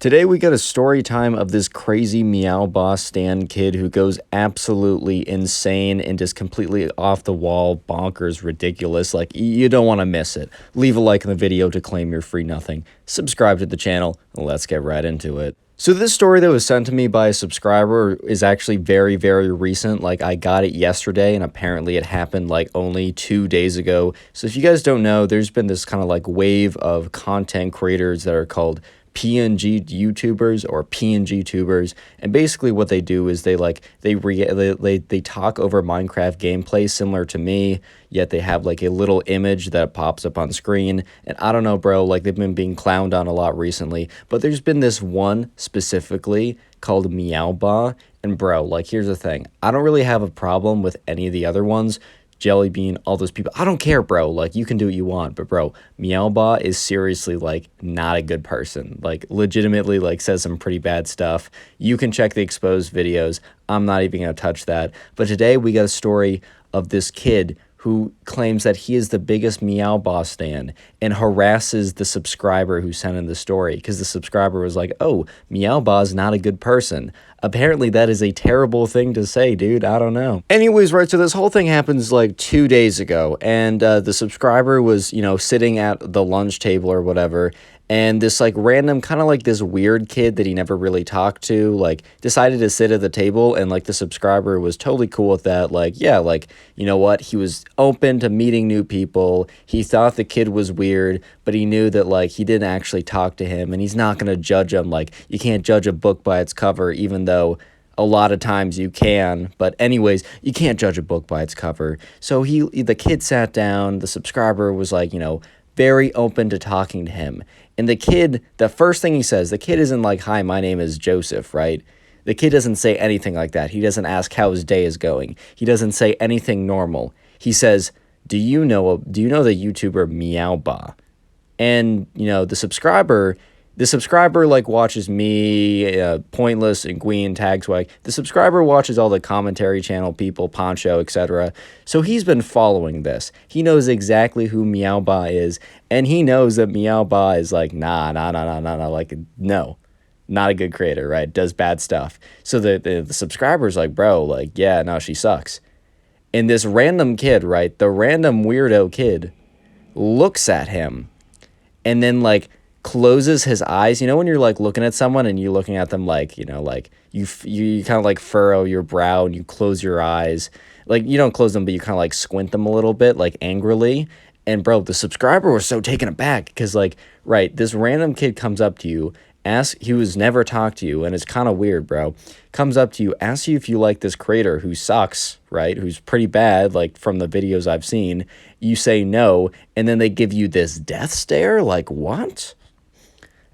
Today we got a story time of this crazy Meow Bahh Stan kid who goes absolutely insane and just completely off the wall, bonkers, ridiculous. Like, you don't want to miss it. Leave a like in the video to claim your free nothing. Subscribe to the channel, and let's get right into it. So this story that was sent to me by a subscriber is actually very, very recent. Like, I got it yesterday, and apparently it happened like only 2 days ago. So if you guys don't know, there's been this kind of like wave of content creators that are called PNG YouTubers or PNG tubers, and basically what they do is they talk over Minecraft gameplay similar to me, yet they have like a little image that pops up on screen. And I don't know, bro, like they've been being clowned on a lot recently, but there's been this one specifically called MeowBahh, and bro, like here's the thing, I don't really have a problem with any of the other ones. Jelly Bean, all those people. I don't care, bro. Like, you can do what you want. But, bro, MeowBahh is seriously, like, not a good person. Like, legitimately, like, says some pretty bad stuff. You can check the exposed videos. I'm not even going to touch that. But today, we got a story of this kid who claims that he is the biggest Meow Bahh Stan and harasses the subscriber who sent in the story because the subscriber was like, oh, Meow Bahh's not a good person. Apparently, that is a terrible thing to say, dude. I don't know. Anyways, right, so this whole thing happens like 2 days ago, and the subscriber was, sitting at the lunch table or whatever, and this like random kind of like this weird kid that he never really talked to like decided to sit at the table, and like the subscriber was totally cool with that. Like, yeah, like, you know what, he was open to meeting new people. He thought the kid was weird, but he knew that like he didn't actually talk to him, and he's not going to judge him. Like, you can't judge a book by its cover, even though a lot of times you can. But anyways, you can't judge a book by its cover. So the kid sat down, the subscriber was like, very open to talking to him. And the kid, the first thing he says, the kid isn't like, hi, my name is Joseph, right? The kid doesn't say anything like that. He doesn't ask how his day is going. He doesn't say anything normal. He says, do you know the YouTuber MeowBahh? And, the subscriber like watches me, Pointless and Gween, Tagswag. The subscriber watches all the commentary channel people, Poncho, etc. So he's been following this. He knows exactly who MeowBahh is, and he knows that MeowBahh is like, nah, like, no, not a good creator, right? Does bad stuff. So the subscriber's like, bro, like, yeah, no, she sucks. And this random kid, right, the random weirdo kid, looks at him, and then like closes his eyes. You know when you're like looking at someone and you're looking at them like, like you kind of like furrow your brow and you close your eyes. Like, you don't close them, but you kind of like squint them a little bit, like angrily. And bro, the subscriber was so taken aback because like, right, this random kid comes up to you, he was never talked to you, and it's kind of weird, bro. Comes up to you, asks you if you like this creator who sucks, right? Who's pretty bad, like from the videos I've seen. You say no, and then they give you this death stare. Like, what?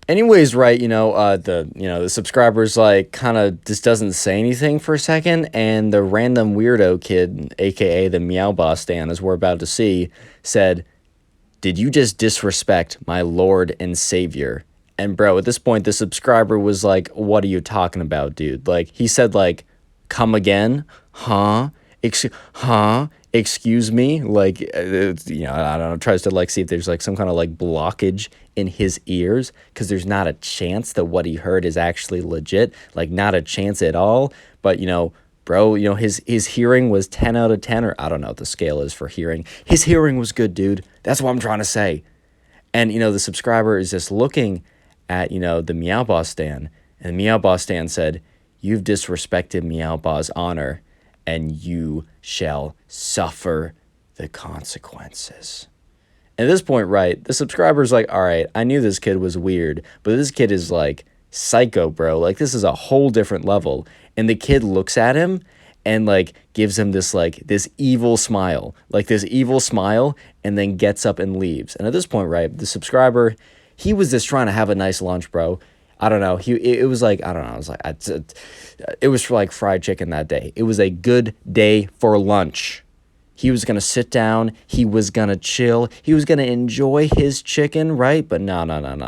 Anyways, right, the subscriber's like kind of just doesn't say anything for a second, and the random weirdo kid, aka the Meow Bahh Stan, as we're about to see, said, did you just disrespect my Lord and Savior? And bro, at this point, the subscriber was like, what are you talking about, dude? Like, he said like, come again? Huh? Excuse me? Like, I don't know, tries to like see if there's like some kind of like blockage in his ears, because there's not a chance that what he heard is actually legit, like not a chance at all. But bro, his hearing was 10 out of 10, or I don't know what the scale is for hearing. His hearing was good, dude. That's what I'm trying to say. And the subscriber is just looking at the Meow Bahh Stan, and the Meow Bahh Stan said, you've disrespected Meow Bahh's honor, and you shall suffer the consequences. And at this point, right, the subscriber's like, all right, I knew this kid was weird, but this kid is like psycho, bro. Like, this is a whole different level. And the kid looks at him and like gives him this evil smile, and then gets up and leaves. And at this point, right, the subscriber, he was just trying to have a nice lunch, bro. I don't know. It was like, I don't know. It was for like fried chicken that day. It was a good day for lunch. He was going to sit down. He was going to chill. He was going to enjoy his chicken, right? But no.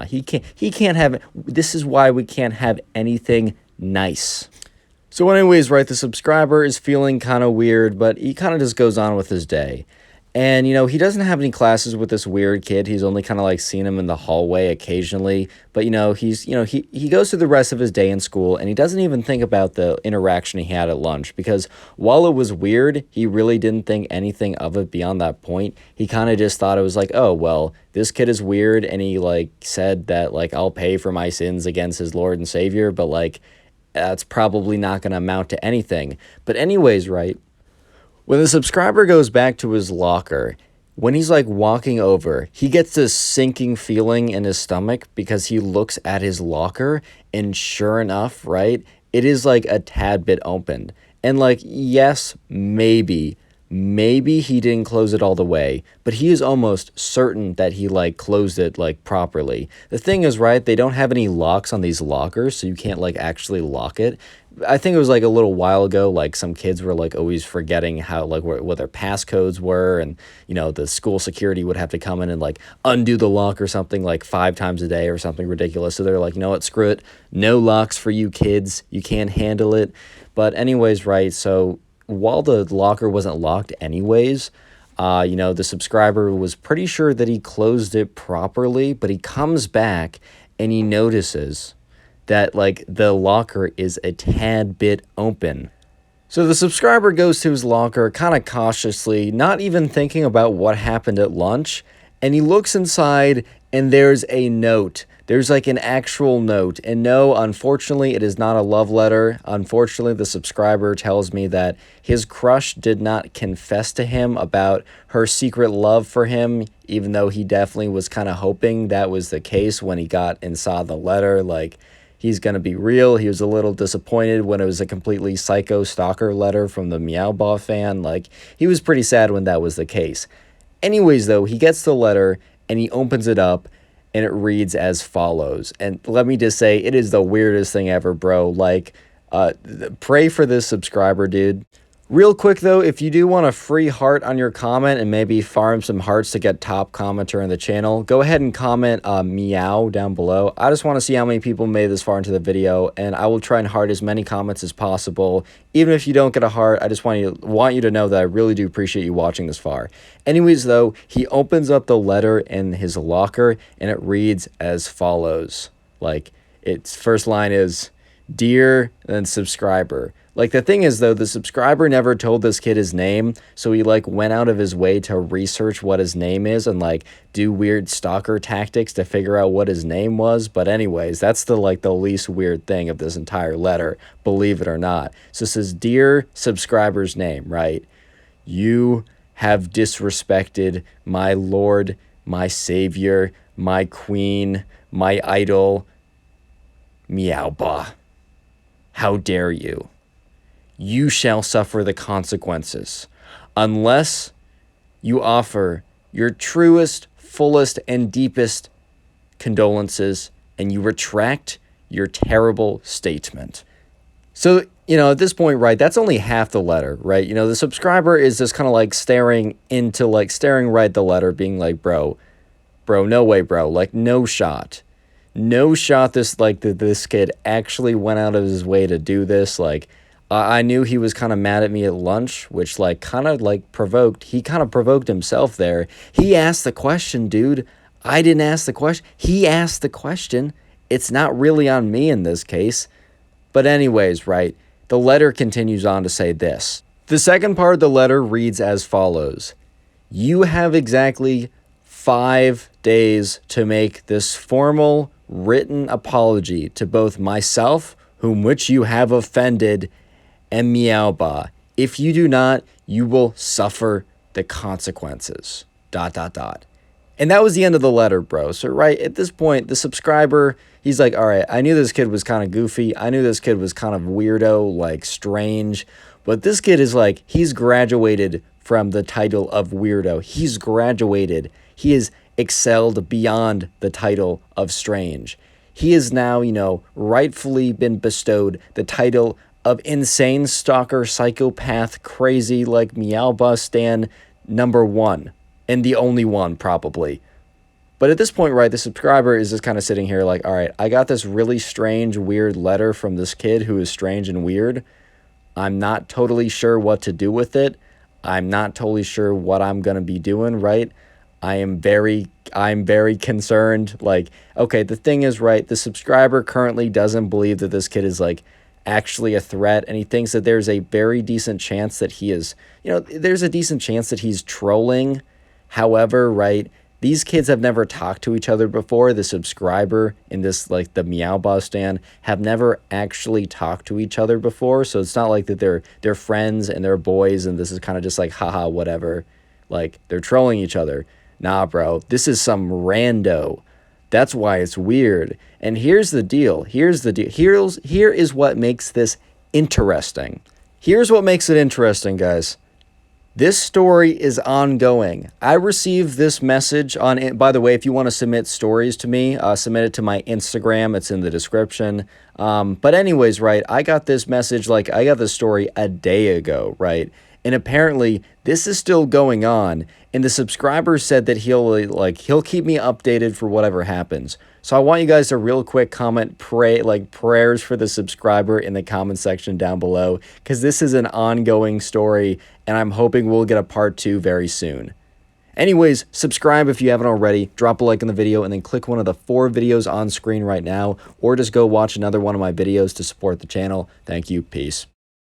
He can't have it. This is why we can't have anything nice. So anyways, right, the subscriber is feeling kind of weird, but he kind of just goes on with his day. And, he doesn't have any classes with this weird kid. He's only kind of like seen him in the hallway occasionally. But, he goes through the rest of his day in school and he doesn't even think about the interaction he had at lunch because while it was weird, he really didn't think anything of it beyond that point. He kind of just thought it was like, oh, well, this kid is weird. And he like said that like, I'll pay for my sins against his Lord and Savior. But like, that's probably not going to amount to anything. But anyways, right? When the subscriber goes back to his locker, when he's like walking over, he gets this sinking feeling in his stomach because he looks at his locker and sure enough, right, it is like a tad bit opened. And like, yes, maybe he didn't close it all the way, but he is almost certain that he like closed it like properly. The thing is, right, they don't have any locks on these lockers, so you can't like actually lock it. I think it was like a little while ago, like some kids were like always forgetting how like what their passcodes were, and the school security would have to come in and like undo the lock or something like 5 times a day or something ridiculous. So they're like, you know what, screw it, no locks for you kids, you can't handle it. But anyways, right, so while the locker wasn't locked anyways, the subscriber was pretty sure that he closed it properly, but he comes back and he notices that like the locker is a tad bit open. So the subscriber goes to his locker kind of cautiously, not even thinking about what happened at lunch, and he looks inside and there's a note. There's like an actual note. And no, unfortunately, it is not a love letter. Unfortunately, the subscriber tells me that his crush did not confess to him about her secret love for him, even though he definitely was kind of hoping that was the case when he got and saw the letter. Like, he's going to be real. He was a little disappointed when it was a completely psycho stalker letter from the MeowBahh fan. Like, he was pretty sad when that was the case. Anyways, though, he gets the letter and he opens it up and it reads as follows. And let me just say, it is the weirdest thing ever, bro. Like, pray for this subscriber, dude. Real quick, though, if you do want a free heart on your comment and maybe farm some hearts to get top commenter in the channel, go ahead and comment meow down below. I just want to see how many people made this far into the video, and I will try and heart as many comments as possible. Even if you don't get a heart, I just want you to know that I really do appreciate you watching this far. Anyways, though, he opens up the letter in his locker, and it reads as follows. Like, its first line is, "Dear," and then subscriber. Like, the thing is, though, the subscriber never told this kid his name, so he, like, went out of his way to research what his name is and, like, do weird stalker tactics to figure out what his name was. But anyways, that's the least weird thing of this entire letter, believe it or not. So it says, "Dear subscriber's name," right? "You have disrespected my Lord, my Savior, my Queen, my idol, Meow Bahh. How dare you? You shall suffer the consequences unless you offer your truest, fullest, and deepest condolences and you retract your terrible statement." So, at this point, right, that's only half the letter, right? The subscriber is just kind of like staring right at the letter, being like, bro, no way, bro. Like, no shot. No shot this kid actually went out of his way to do this. Like, I knew he was kind of mad at me at lunch, which he kind of provoked himself there. He asked the question, dude. I didn't ask the question. He asked the question. It's not really on me in this case. But anyways, right, the letter continues on to say this. The second part of the letter reads as follows. "You have exactly 5 days to make this formal written apology to both myself, whom which you have offended, and Meow Bahh. If you do not, you will suffer the consequences. ... And that was the end of the letter, bro. So right at this point, the subscriber, he's like, all right, I knew this kid was kind of goofy. I knew this kid was kind of weirdo, like strange. But this kid is like, he's graduated from the title of weirdo. He's graduated. He is excelled beyond the title of strange. He is now, rightfully been bestowed the title of insane stalker, psychopath, crazy, like Meow Bahh Stan #1. And the only one, probably. But at this point, right, the subscriber is just kind of sitting here like, all right, I got this really strange, weird letter from this kid who is strange and weird. I'm not totally sure what to do with it. I'm not totally sure what I'm going to be doing, right? I'm very concerned. Like, okay, the thing is, right, the subscriber currently doesn't believe that this kid is like actually a threat, and he thinks that there's a very decent chance that he is, there's a decent chance that he's trolling. However, right, these kids have never talked to each other before. The subscriber in this, like the Meow Bahh Stan, have never actually talked to each other before. So it's not like that they're friends and they're boys, and this is kind of just like haha whatever, like they're trolling each other. Nah, bro, this is some rando. That's why it's weird. And here's the deal. Here's the deal. Here is what makes this interesting. Here's what makes it interesting, guys. This story is ongoing. I received this message on it. By the way, if you want to submit stories to me, submit it to my Instagram. It's in the description. But anyways, right, I got this message, like I got this story a day ago, right? And apparently this is still going on. And the subscriber said that he'll keep me updated for whatever happens. So I want you guys to real quick comment, prayers for the subscriber in the comment section down below, because this is an ongoing story, and I'm hoping we'll get a part 2 very soon. Anyways, subscribe if you haven't already, drop a like in the video, and then click one of the 4 videos on screen right now, or just go watch another one of my videos to support the channel. Thank you. Peace.